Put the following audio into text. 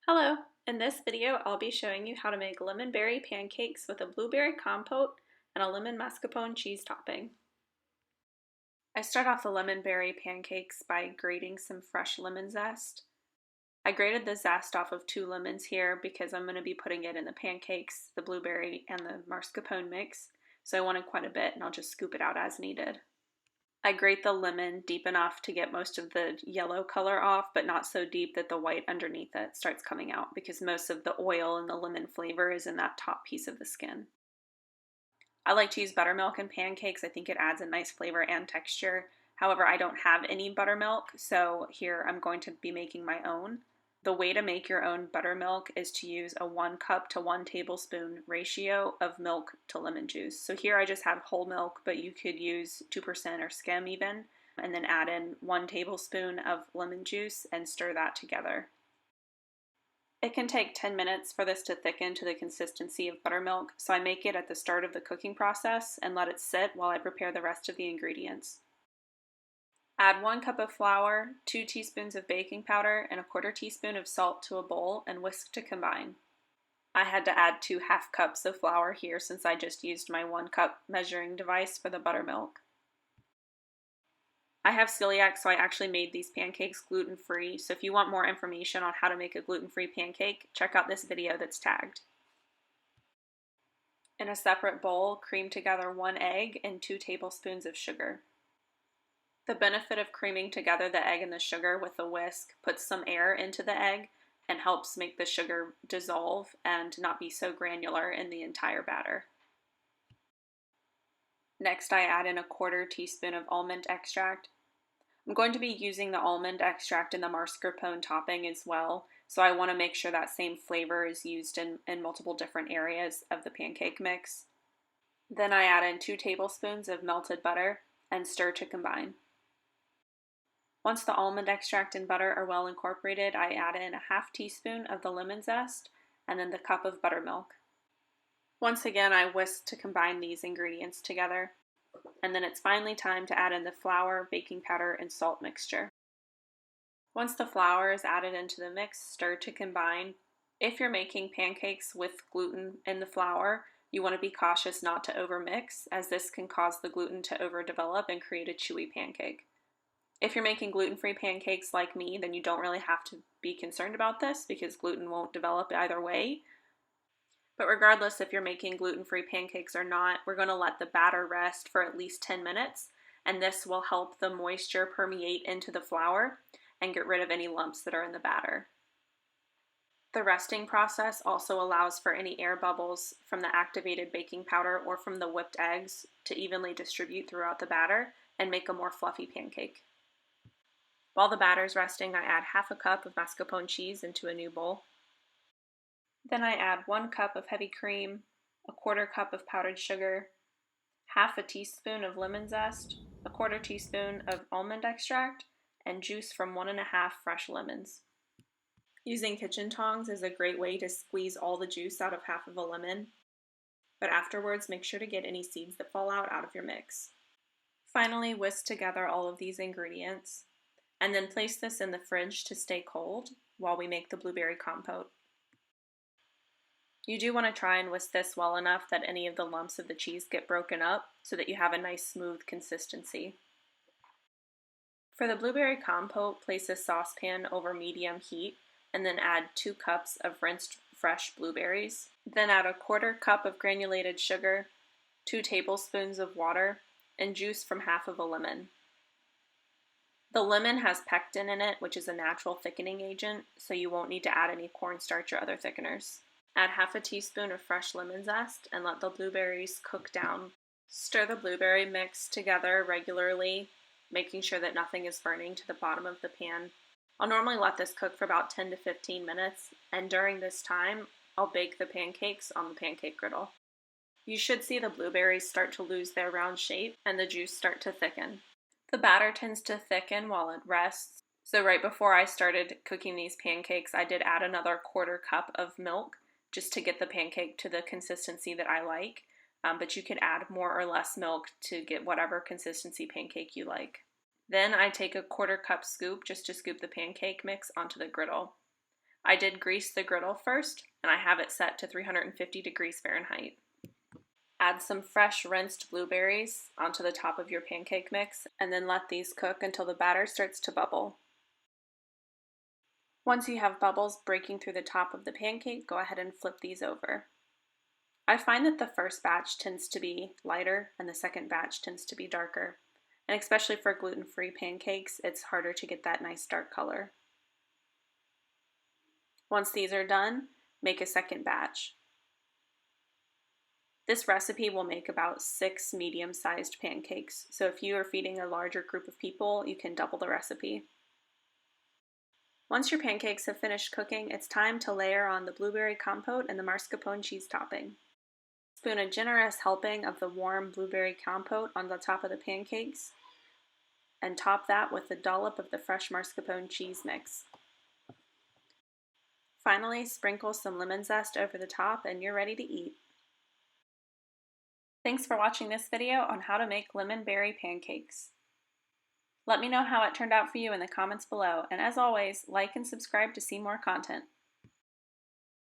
Hello! In this video, I'll be showing you how to make lemon berry pancakes with a blueberry compote and a lemon mascarpone cheese topping. I start off the lemon berry pancakes by grating some fresh lemon zest. I grated the zest off of 2 lemons here because I'm going to be putting it in the pancakes, the blueberry, and the mascarpone mix, so I wanted quite a bit and I'll just scoop it out as needed. I grate the lemon deep enough to get most of the yellow color off, but not so deep that the white underneath it starts coming out because most of the oil and the lemon flavor is in that top piece of the skin. I like to use buttermilk in pancakes. I think it adds a nice flavor and texture. However, I don't have any buttermilk, so here I'm going to be making my own. The way to make your own buttermilk is to use a 1 cup to 1 tablespoon ratio of milk to lemon juice. So here I just have whole milk, but you could use 2% or skim even, and then add in 1 tablespoon of lemon juice and stir that together. It can take 10 minutes for this to thicken to the consistency of buttermilk, so I make it at the start of the cooking process and let it sit while I prepare the rest of the ingredients. Add 1 cup of flour, 2 teaspoons of baking powder, and a 1/4 teaspoon of salt to a bowl and whisk to combine. I had to add 2 half cups of flour here since I just used my 1 cup measuring device for the buttermilk. I have celiac, so I actually made these pancakes gluten-free, so if you want more information on how to make a gluten-free pancake, check out this video that's tagged. In a separate bowl, cream together 1 egg and 2 tablespoons of sugar. The benefit of creaming together the egg and the sugar with a whisk puts some air into the egg and helps make the sugar dissolve and not be so granular in the entire batter. Next, I add in a 1/4 teaspoon of almond extract. I'm going to be using the almond extract in the mascarpone topping as well, so I want to make sure that same flavor is used in multiple different areas of the pancake mix. Then I add in 2 tablespoons of melted butter and stir to combine. Once the almond extract and butter are well incorporated, I add in a 1/2 teaspoon of the lemon zest and then the cup of buttermilk. Once again, I whisk to combine these ingredients together, and then it's finally time to add in the flour, baking powder, and salt mixture. Once the flour is added into the mix, stir to combine. If you're making pancakes with gluten in the flour, you want to be cautious not to overmix, as this can cause the gluten to overdevelop and create a chewy pancake. If you're making gluten-free pancakes like me, then you don't really have to be concerned about this because gluten won't develop either way. But regardless if you're making gluten-free pancakes or not, we're going to let the batter rest for at least 10 minutes, and this will help the moisture permeate into the flour and get rid of any lumps that are in the batter. The resting process also allows for any air bubbles from the activated baking powder or from the whipped eggs to evenly distribute throughout the batter and make a more fluffy pancake. While the batter is resting, I add 1/2 cup of mascarpone cheese into a new bowl. Then I add 1 cup of heavy cream, a 1/4 cup of powdered sugar, 1/2 teaspoon of lemon zest, a 1/4 teaspoon of almond extract, and juice from 1 1/2 fresh lemons. Using kitchen tongs is a great way to squeeze all the juice out of half of a lemon, but afterwards make sure to get any seeds that fall out of your mix. Finally, whisk together all of these ingredients, and then place this in the fridge to stay cold while we make the blueberry compote. You do want to try and whisk this well enough that any of the lumps of the cheese get broken up so that you have a nice smooth consistency. For the blueberry compote, place a saucepan over medium heat and then add 2 cups of rinsed fresh blueberries. Then add a 1/4 cup of granulated sugar, 2 tablespoons of water, and juice from 1/2 of a lemon. The lemon has pectin in it, which is a natural thickening agent, so you won't need to add any cornstarch or other thickeners. Add 1/2 teaspoon of fresh lemon zest and let the blueberries cook down. Stir the blueberry mix together regularly, making sure that nothing is burning to the bottom of the pan. I'll normally let this cook for about 10 to 15 minutes, and during this time, I'll bake the pancakes on the pancake griddle. You should see the blueberries start to lose their round shape and the juice start to thicken. The batter tends to thicken while it rests, so right before I started cooking these pancakes, I did add another 1/4 cup of milk just to get the pancake to the consistency that I like, but you could add more or less milk to get whatever consistency pancake you like. Then I take a 1/4 cup scoop just to scoop the pancake mix onto the griddle. I did grease the griddle first, and I have it set to 350 degrees Fahrenheit. Add some fresh rinsed blueberries onto the top of your pancake mix, and then let these cook until the batter starts to bubble. Once you have bubbles breaking through the top of the pancake, go ahead and flip these over. I find that the first batch tends to be lighter and the second batch tends to be darker. And especially for gluten-free pancakes, it's harder to get that nice dark color. Once these are done, make a second batch. This recipe will make about 6 medium-sized pancakes, so if you are feeding a larger group of people, you can double the recipe. Once your pancakes have finished cooking, it's time to layer on the blueberry compote and the mascarpone cheese topping. Spoon a generous helping of the warm blueberry compote on the top of the pancakes, and top that with a dollop of the fresh mascarpone cheese mix. Finally, sprinkle some lemon zest over the top and you're ready to eat. Thanks for watching this video on how to make lemon berry pancakes. Let me know how it turned out for you in the comments below, and as always, like and subscribe to see more content.